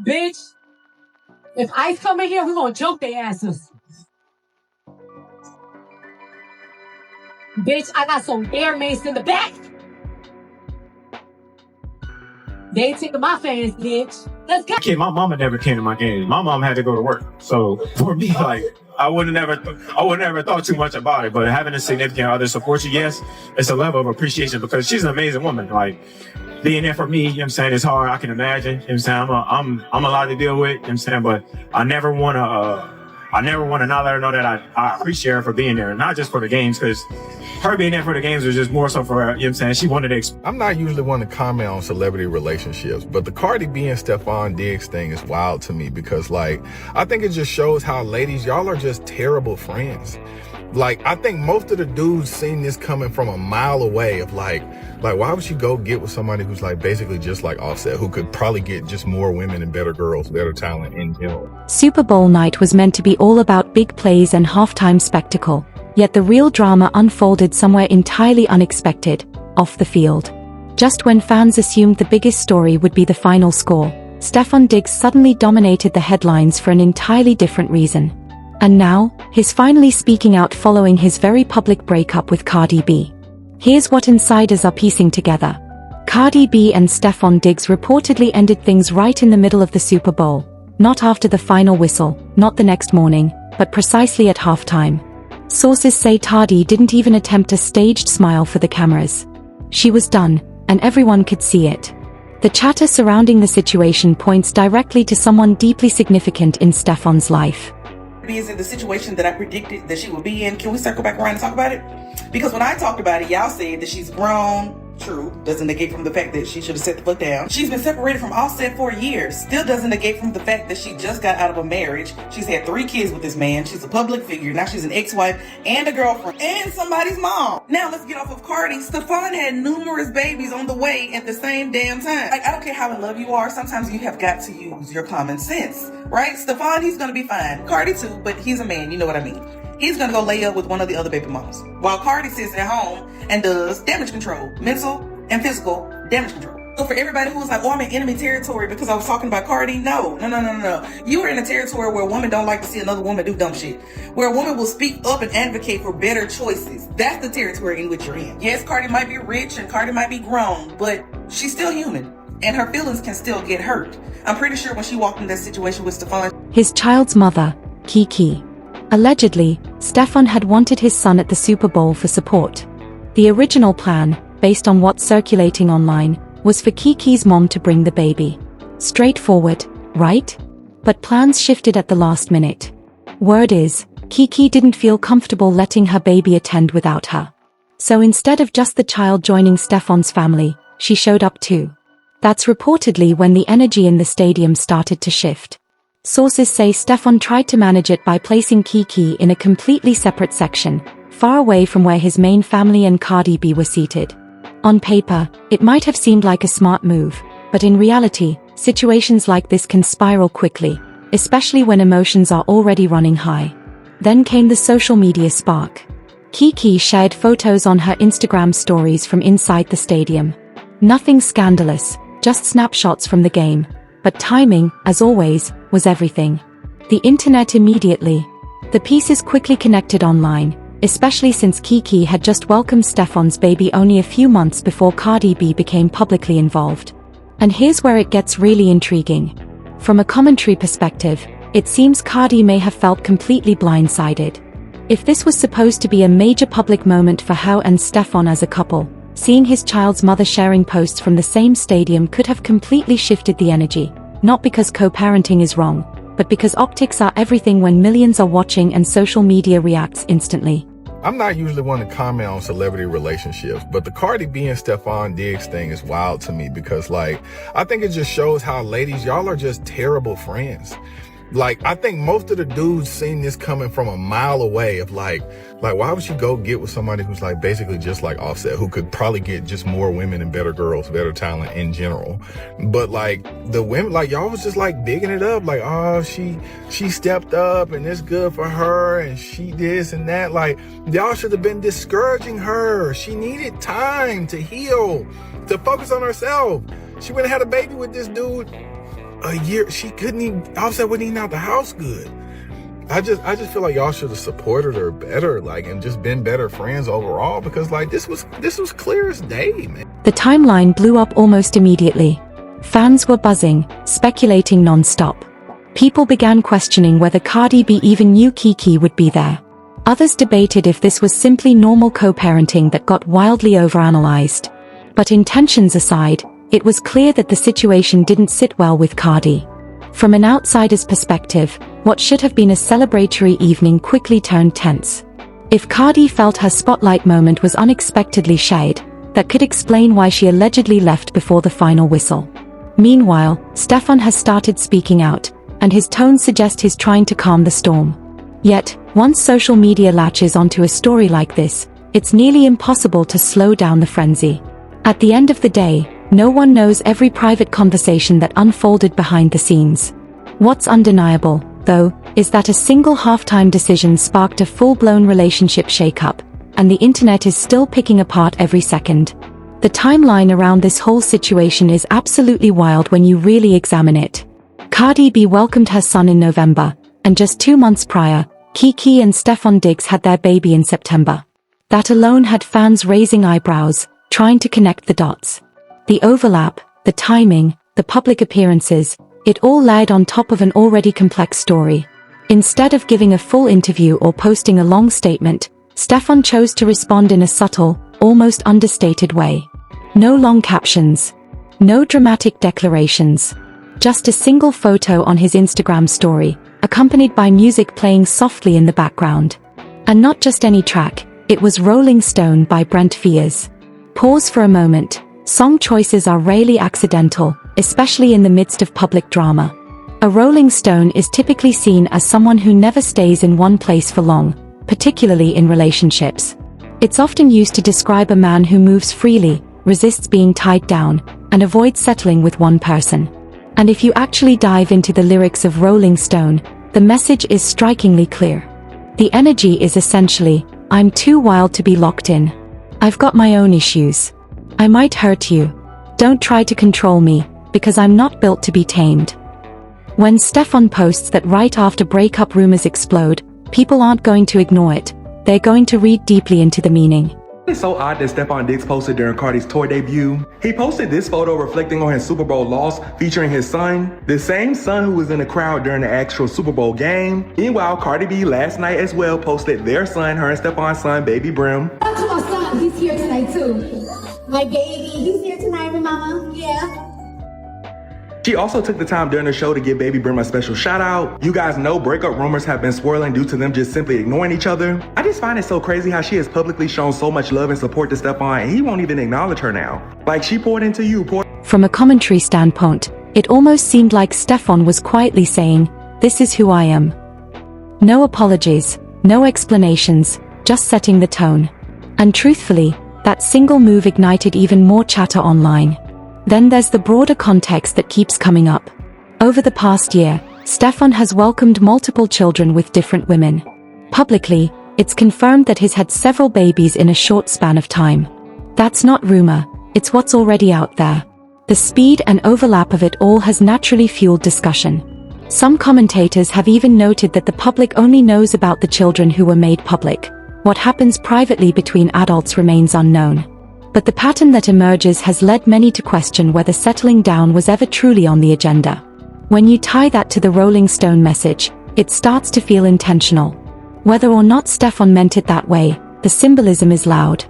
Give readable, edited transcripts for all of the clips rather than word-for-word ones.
Bitch, if ICE come in here, we're gonna jump their asses. Bitch, I got some air mace in the back. They ain't taking my fans, bitch. Let's go. Kid, my mama never came to my game. My mom had to go to work. So for me, like, I would never thought too much about it. But having a significant other support you, yes, it's a level of appreciation because she's an amazing woman. Like, being there for me, you know what I'm saying, it's hard. I can imagine. You know what I'm saying? I'm a lot to deal with, you know what I'm saying, but I never want to not let her know that I appreciate her for being there, not just for the games, because her being there for the games was just more so for her, you know what I'm saying? She wanted to. I'm not usually one to comment on celebrity relationships, but the Cardi B and Stefon Diggs thing is wild to me because, like, I think it just shows how, ladies, y'all are just terrible friends. Like, I think most of the dudes seen this coming from a mile away of like, why would she go get with somebody who's like basically just like Offset, who could probably get just more women and better girls, better talent in general. Super Bowl night was meant to be all about big plays and halftime spectacle, yet the real drama unfolded somewhere entirely unexpected, off the field. Just when fans assumed the biggest story would be the final score, Stefon Diggs suddenly dominated the headlines for an entirely different reason. And now, he's finally speaking out following his very public breakup with Cardi B. Here's what insiders are piecing together. Cardi B and Stefon Diggs reportedly ended things right in the middle of the Super Bowl, not after the final whistle, not the next morning, but precisely at halftime. Sources say Cardi didn't even attempt a staged smile for the cameras. She was done, and everyone could see it. The chatter surrounding the situation points directly to someone deeply significant in Stefon's life. Is in the situation that I predicted that she would be in. Can we circle back around and talk about it? Because when I talked about it, y'all said that she's grown. True. Doesn't negate from the fact that she should have set the foot down. She's been separated from Offset for years. Still doesn't negate from the fact that she just got out of a marriage. She's had 3 kids with this man. She's a public figure. Now she's an ex-wife and a girlfriend and somebody's mom. Now let's get off of Cardi. Stefon had numerous babies on the way at the same damn time. Like, I don't care how in love you are. Sometimes you have got to use your common sense, right? Stefon, he's gonna be fine. Cardi too, but he's a man. You know what I mean. He's gonna go lay up with one of the other baby mamas, while Cardi sits at home and does damage control, mental and physical damage control. So for everybody who's like, oh, I'm in enemy territory because I was talking about Cardi, no. You are in a territory where a woman don't like to see another woman do dumb shit, where a woman will speak up and advocate for better choices. That's the territory in which you're in. Yes, Cardi might be rich and Cardi might be grown, but she's still human, and her feelings can still get hurt. I'm pretty sure when she walked in that situation with Stefon, his child's mother, Kiki. Allegedly, Stefon had wanted his son at the Super Bowl for support. The original plan, based on what's circulating online, was for Kiki's mom to bring the baby. Straightforward, right? But plans shifted at the last minute. Word is, Kiki didn't feel comfortable letting her baby attend without her. So instead of just the child joining Stefon's family, she showed up too. That's reportedly when the energy in the stadium started to shift. Sources say Stefon tried to manage it by placing Kiki in a completely separate section, far away from where his main family and Cardi B were seated. On paper, it might have seemed like a smart move, but in reality, situations like this can spiral quickly, especially when emotions are already running high. Then came the social media spark. Kiki shared photos on her Instagram stories from inside the stadium. Nothing scandalous, just snapshots from the game. But timing, as always, was everything. The internet immediately. The pieces quickly connected online, especially since Kiki had just welcomed Stefon's baby only a few months before Cardi B became publicly involved. And here's where it gets really intriguing. From a commentary perspective, it seems Cardi may have felt completely blindsided. If this was supposed to be a major public moment for her and Stefon as a couple, seeing his child's mother sharing posts from the same stadium could have completely shifted the energy, not because co-parenting is wrong, but because optics are everything when millions are watching and social media reacts instantly. I'm not usually one to comment on celebrity relationships, but the Cardi B and Stefon Diggs thing is wild to me because, like, I think it just shows how, ladies, y'all are just terrible friends. Like, I think most of the dudes seen this coming from a mile away of like, why would she go get with somebody who's like basically just like Offset, who could probably get just more women and better girls, better talent in general. But like the women, like y'all was just like bigging it up, like, oh, she stepped up and it's good for her and she this and that. Like, y'all should have been discouraging her. She needed time to heal, to focus on herself. She went and had a baby with this dude a year. She couldn't even, Offset wasn't even out the house good. I just feel like y'all should have supported her better, like, and just been better friends overall, because like this was clear as day, man. The timeline blew up almost immediately. Fans were buzzing, speculating non-stop. People began questioning whether Cardi B even knew Kiki would be there. Others debated if this was simply normal co-parenting that got wildly overanalyzed. But intentions aside, it was clear that the situation didn't sit well with Cardi. From an outsider's perspective, what should have been a celebratory evening quickly turned tense. If Cardi felt her spotlight moment was unexpectedly shade, that could explain why she allegedly left before the final whistle. Meanwhile, Stefon has started speaking out, and his tone suggests he's trying to calm the storm. Yet, once social media latches onto a story like this, it's nearly impossible to slow down the frenzy. At the end of the day, no one knows every private conversation that unfolded behind the scenes. What's undeniable, though, is that a single halftime decision sparked a full-blown relationship shakeup, and the internet is still picking apart every second. The timeline around this whole situation is absolutely wild when you really examine it. Cardi B welcomed her son in November, and just 2 months prior, Kiki and Stefon Diggs had their baby in September. That alone had fans raising eyebrows, trying to connect the dots. The overlap, the timing, the public appearances, it all layered on top of an already complex story. Instead of giving a full interview or posting a long statement, Stefon chose to respond in a subtle, almost understated way. No long captions. No dramatic declarations. Just a single photo on his Instagram story, accompanied by music playing softly in the background. And not just any track, it was Rolling Stone by Brent Faiyaz. Pause for a moment. Song choices are rarely accidental, especially in the midst of public drama. A Rolling Stone is typically seen as someone who never stays in one place for long, particularly in relationships. It's often used to describe a man who moves freely, resists being tied down, and avoids settling with one person. And if you actually dive into the lyrics of Rolling Stone, the message is strikingly clear. The energy is essentially, I'm too wild to be locked in. I've got my own issues. I might hurt you. Don't try to control me, because I'm not built to be tamed. When Stefon posts that right after breakup rumors explode, people aren't going to ignore it. They're going to read deeply into the meaning. It's so odd that Stefon Diggs posted during Cardi's tour debut. He posted this photo reflecting on his Super Bowl loss featuring his son, the same son who was in the crowd during the actual Super Bowl game. Meanwhile, Cardi B last night as well posted their son, her and Stefon's son, Baby Brim. Shout out to my son, he's here tonight too. My baby, he's here tonight, mama. Yeah. She also took the time during the show to give Baby Brim a special shout out. You guys know breakup rumors have been swirling due to them just simply ignoring each other. I just find it so crazy how she has publicly shown so much love and support to Stefon, and he won't even acknowledge her now. Like she poured into you. From a commentary standpoint, it almost seemed like Stefon was quietly saying, "This is who I am." No apologies, no explanations, just setting the tone. And truthfully, that single move ignited even more chatter online. Then there's the broader context that keeps coming up. Over the past year, Stefon has welcomed multiple children with different women. Publicly, it's confirmed that he's had several babies in a short span of time. That's not rumor, it's what's already out there. The speed and overlap of it all has naturally fueled discussion. Some commentators have even noted that the public only knows about the children who were made public. What happens privately between adults remains unknown. But the pattern that emerges has led many to question whether settling down was ever truly on the agenda. When you tie that to the Rolling Stone message, it starts to feel intentional. Whether or not Stefon meant it that way, the symbolism is loud.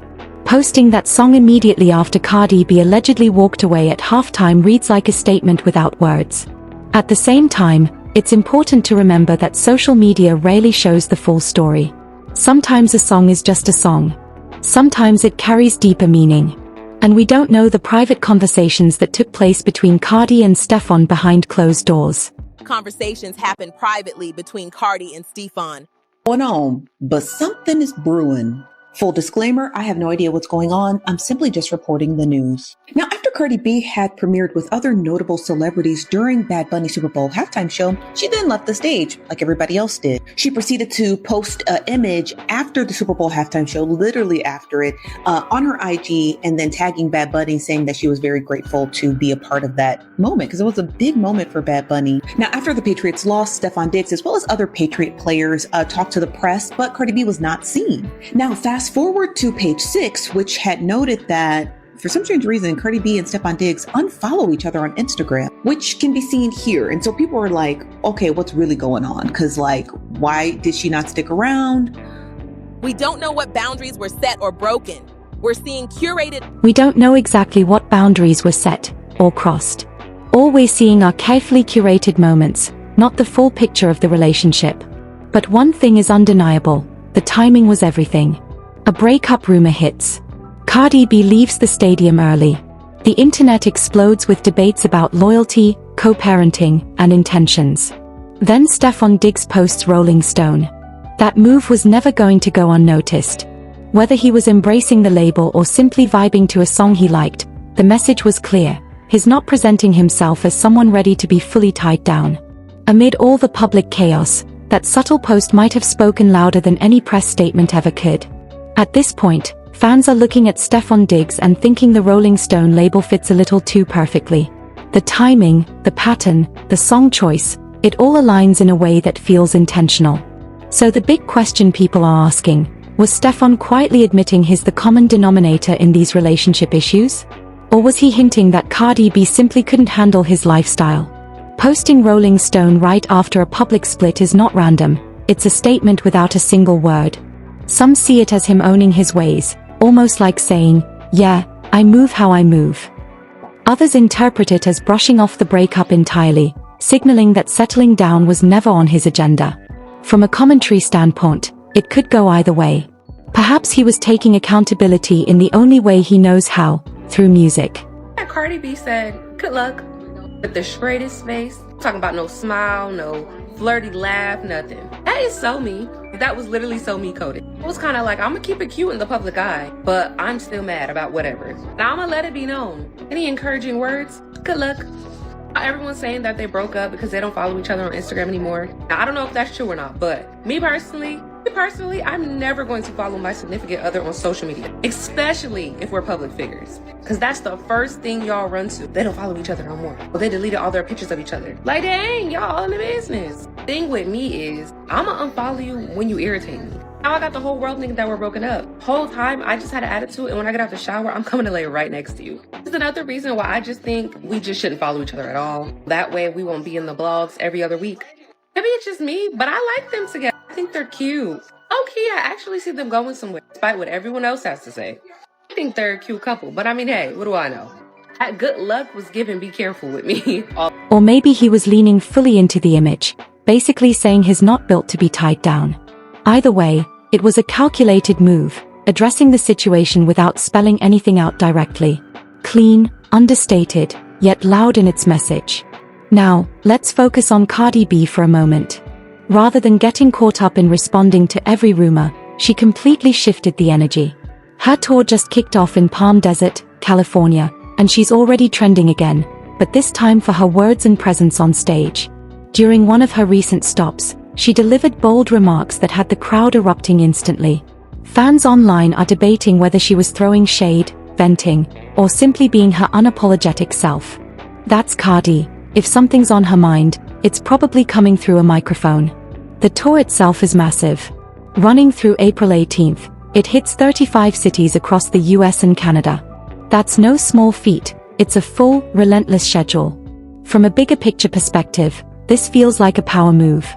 Posting that song immediately after Cardi B allegedly walked away at halftime reads like a statement without words. At the same time, it's important to remember that social media rarely shows the full story. Sometimes a song is just a song. Sometimes it carries deeper meaning. And we don't know the private conversations that took place between Cardi and Stefon behind closed doors. Conversations happen privately between Cardi and Stefon. Going on, but something is brewing. Full disclaimer, I have no idea what's going on. I'm simply just reporting the news. Now, after After Cardi B had premiered with other notable celebrities during Bad Bunny's Super Bowl halftime show, she then left the stage like everybody else did. She proceeded to post an image after the Super Bowl halftime show, literally after it, on her IG, and then tagging Bad Bunny, saying that she was very grateful to be a part of that moment because it was a big moment for Bad Bunny. Now, after the Patriots lost, Stefon Diggs, as well as other Patriot players, talked to the press, but Cardi B was not seen. Now, fast forward to page 6, which had noted that for some strange reason, Cardi B and Stefon Diggs unfollow each other on Instagram, which can be seen here. And so people are like, okay, what's really going on? Because, like, why did she not stick around? We don't know what boundaries were set or broken. We're seeing curated. We don't know exactly what boundaries were set or crossed. All we're seeing are carefully curated moments, not the full picture of the relationship. But one thing is undeniable: the timing was everything. A breakup rumor hits. Cardi B leaves the stadium early. The internet explodes with debates about loyalty, co-parenting, and intentions. Then Stefon Diggs posts Rolling Stone. That move was never going to go unnoticed. Whether he was embracing the label or simply vibing to a song he liked, the message was clear: he's not presenting himself as someone ready to be fully tied down. Amid all the public chaos, that subtle post might have spoken louder than any press statement ever could. At this point, fans are looking at Stefon Diggs and thinking the Rolling Stone label fits a little too perfectly. The timing, the pattern, the song choice, it all aligns in a way that feels intentional. So the big question people are asking: was Stefon quietly admitting he's the common denominator in these relationship issues? Or was he hinting that Cardi B simply couldn't handle his lifestyle? Posting Rolling Stone right after a public split is not random, it's a statement without a single word. Some see it as him owning his ways, almost like saying, yeah, I move how I move. Others interpret it as brushing off the breakup entirely, signaling that settling down was never on his agenda. From a commentary standpoint, it could go either way. Perhaps he was taking accountability in the only way he knows how, through music. Cardi B said, good luck, with the straightest face. Talking about no smile, no flirty laugh, nothing. That is so me. That was literally so me coded. It was kind of like, I'm gonna keep it cute in the public eye, but I'm still mad about whatever. Now I'm gonna let it be known. Any encouraging words? Good luck. Everyone's saying that they broke up because they don't follow each other on Instagram anymore. Now, I don't know if that's true or not, but me personally, I'm never going to follow my significant other on social media, especially if we're public figures, because that's the first thing y'all run to. They don't follow each other no more. Well, they deleted all their pictures of each other. Like, dang, y'all all in the business. Thing with me is, I'ma unfollow you when you irritate me. Now I got the whole world thinking that we're broken up. Whole time, I just had an attitude, and when I get out the shower, I'm coming to lay right next to you. This is another reason why I just think we just shouldn't follow each other at all. That way, we won't be in the blogs every other week. Maybe it's just me, but I like them together. I think they're cute. Okay, I actually see them going somewhere, despite what everyone else has to say. I think they're a cute couple, but I mean, hey, what do I know? That good luck was given, be careful with me. Or maybe he was leaning fully into the image, basically saying he's not built to be tied down. Either way, it was a calculated move, addressing the situation without spelling anything out directly. Clean, understated, yet loud in its message. Now, let's focus on Cardi B for a moment. Rather than getting caught up in responding to every rumor, she completely shifted the energy. Her tour just kicked off in Palm Desert, California, and she's already trending again, but this time for her words and presence on stage. During one of her recent stops, she delivered bold remarks that had the crowd erupting instantly. Fans online are debating whether she was throwing shade, venting, or simply being her unapologetic self. That's Cardi. If something's on her mind, it's probably coming through a microphone. The tour itself is massive. Running through April 18th, it hits 35 cities across the US and Canada. That's no small feat, it's a full, relentless schedule. From a bigger picture perspective, this feels like a power move.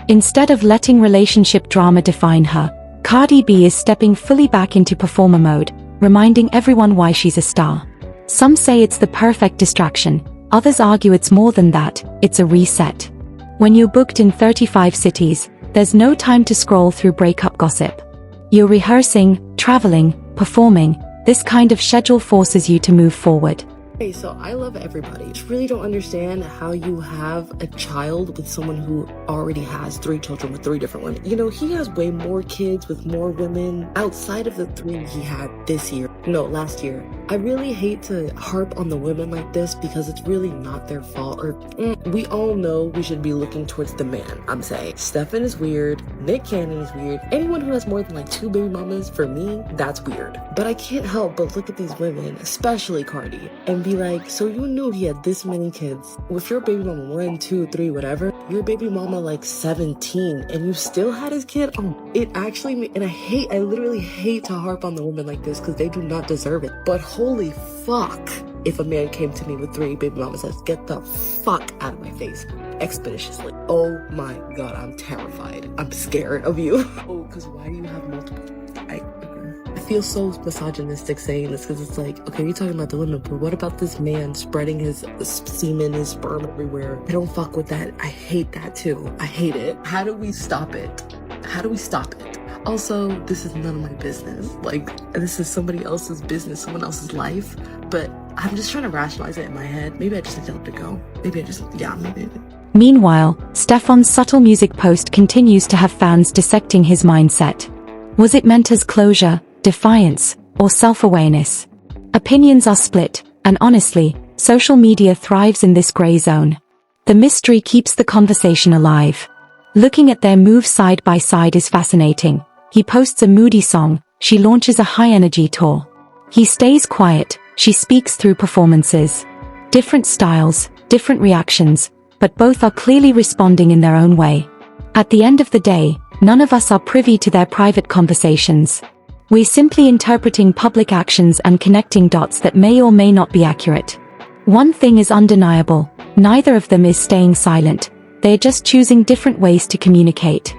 Instead of letting relationship drama define her, Cardi B is stepping fully back into performer mode, reminding everyone why she's a star. Some say it's the perfect distraction, others argue it's more than that, it's a reset. When you're booked in 35 cities, there's no time to scroll through breakup gossip. You're rehearsing, traveling, performing. This kind of schedule forces you to move forward. Hey, so I love everybody. I just really don't understand how you have a child with someone who already has 3 children with 3 different women. You know, he has way more kids with more women outside of the 3 he had last year. I really hate to harp on the women like this because it's really not their fault. We all know we should be looking towards the man, I'm saying. Stefon is weird. Nick Cannon is weird. Anyone who has more than like 2 baby mamas, for me, that's weird. But I can't help but look at these women, especially Cardi, and be like, so you knew he had this many kids. With your baby mama 1, 2, 3, whatever, your baby mama like 17 and you still had his kid? It actually, and I literally hate to harp on the women like this because they do not deserve it. But holy fuck, if a man came to me with 3 baby mamas, says, get the fuck out of my face. Expeditiously. Oh my god, I'm terrified. I'm scared of you. Oh, because why do you have multiple? I feel so misogynistic saying this because it's like, okay, you're talking about the women, but what about this man spreading his semen, his sperm everywhere? I don't fuck with that. I hate that too. I hate it. How do we stop it? How do we stop it? Also, this is none of my business. Like, this is somebody else's business, someone else's life, but I'm just trying to rationalize it in my head. Maybe I just need to let it go. Maybe. Meanwhile, Stefon's subtle music post continues to have fans dissecting his mindset. Was it meant as closure, defiance, or self-awareness? Opinions are split, and honestly, social media thrives in this gray zone. The mystery keeps the conversation alive. Looking at their moves side by side is fascinating. He posts a moody song, she launches a high-energy tour. He stays quiet, she speaks through performances. Different styles, different reactions, but both are clearly responding in their own way. At the end of the day, none of us are privy to their private conversations. We're simply interpreting public actions and connecting dots that may or may not be accurate. One thing is undeniable, neither of them is staying silent. They're just choosing different ways to communicate.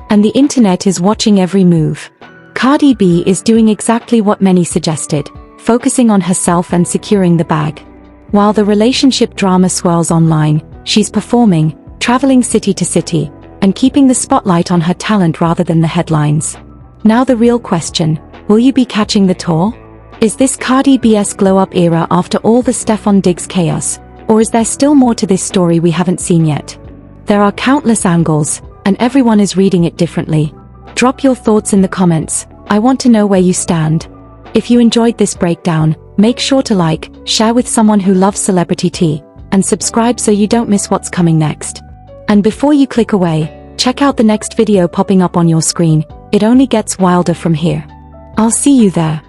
And the internet is watching every move. Cardi B is doing exactly what many suggested, focusing on herself and securing the bag. While the relationship drama swirls online, she's performing, traveling city to city, and keeping the spotlight on her talent rather than the headlines. Now the real question, will you be catching the tour? Is this Cardi BS glow-up era after all the Stefon Diggs chaos, or is there still more to this story we haven't seen yet? There are countless angles, and everyone is reading it differently. Drop your thoughts in the comments. I want to know where you stand. If you enjoyed this breakdown, make sure to like, share with someone who loves celebrity tea, and subscribe so you don't miss what's coming next. And before you click away, check out the next video popping up on your screen. It only gets wilder from here. I'll see you there.